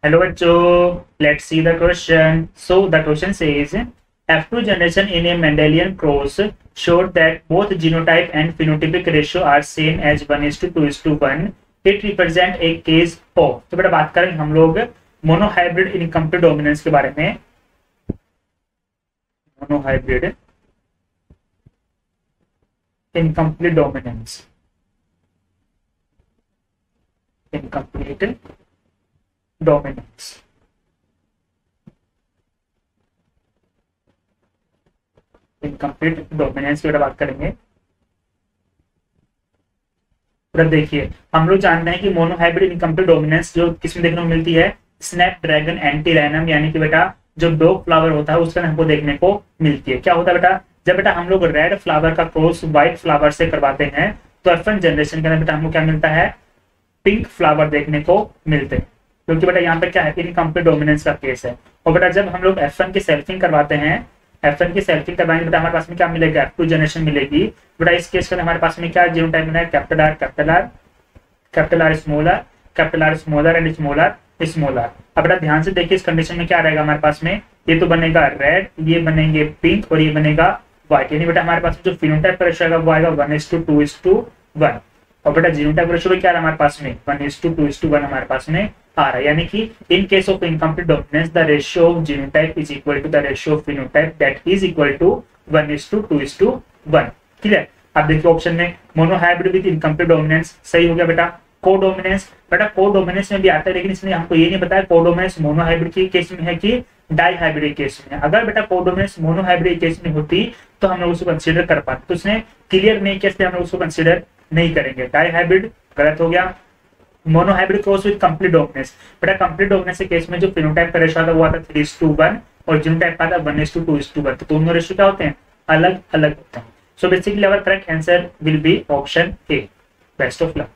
Hello बच्चों, let's see the question. So the question says F2 generation in a Mendelian cross showed that both genotype and phenotypic ratio are same as 1:2:1. It represent a case of. तो बेटा बात करेंगे हम लोग monohybrid incomplete dominance के बारे में. Monohybrid incomplete dominance, incomplete dominance. Incomplete dominance की बात करेंगे. देखिए हम लोग जानते हैं कि मोनोहाइब्रिड इनकम्प्लीट डोमिनेंस जो किसमें देखने को मिलती है, स्नैपड्रैगन एंटीरैनम यानी कि बेटा जो डॉग फ्लावर होता है उसका हमको देखने को मिलती है. क्या होता है बेटा, जब बेटा हम लोग रेड फ्लावर का क्रॉस व्हाइट फ्लावर से करवाते हैं तो F1 जनरेशन के अंदर बेटा हमको क्या मिलता है, पिंक फ्लावर देखने को मिलते हैं, क्योंकि बेटा यहाँ पे क्या है, इनकम्प्लीट डोमिनेंस का केस है. और बेटा जब हम लोग F1 की सेल्फिंग करवाते हैं, F1 की सेल्फिंग करवाएंगे बेटा हमारे पास में क्या मिलेगा, F2 जनरेशन मिलेगी. बेटा इस केस के अंदर हमारे पास में क्या जीनोटाइप मिला है, capital R capital R, capital R smaller, capital R smaller and smaller smaller. अब बेटा ध्यान से देखिए इस कंडीशन में क्या रहेगा हमारे पास में, ये तो बनेगा रेड, ये बनेंगे पिंक और ये बनेगा व्हाइट. यानी बेटा हमारे पास जो फिनोटाइप का रेशियो आएगा वो आएगा 1:2:1. और बेटा जीनोटाइप रेशियो क्या है हमारे पास में, 1:2:1 हमारे पास में आ रहा है. यानी कि in case of incomplete dominance the ratio of genotype is equal to the ratio of phenotype that is equal to 1:2:1. Clear. अब देखिए ऑप्शन में मोनोहाइब्रिड विद इनकम्प्लीट डोमिनेंस सही हो गया बेटा. कोडोमिनेंस, बेटा कोडोमिनेंस में भी आता है लेकिन इसने हमको ये नहीं बताया कोडोमिनेंस मोनोहाइब्रिड के केस में है कि डाईहाइब्रिड केस में. अगर बेटा कोडोमिनेंस मोनोहाइब्रिड केस में होती तो हम लोग उसको कंसीडर कर पाते, तो उसने क्लियर नहीं किया इसलिए हम लोग उसको कंसीडर नहीं करेंगे. डाईहाइब्रिड गलत हो गया. Monohybrid cross with complete dominance, बेटा कंप्लीट डोमिनेंस के केस में जो फिनोटाइप का रेशियो आता है वो आता है 3:1 और जीनोटाइप का आता है 1:2:1. तो दोनों रेशियो क्या होते हैं, अलग अलग होते हैं. So basically our correct answer will be option A. Best of luck.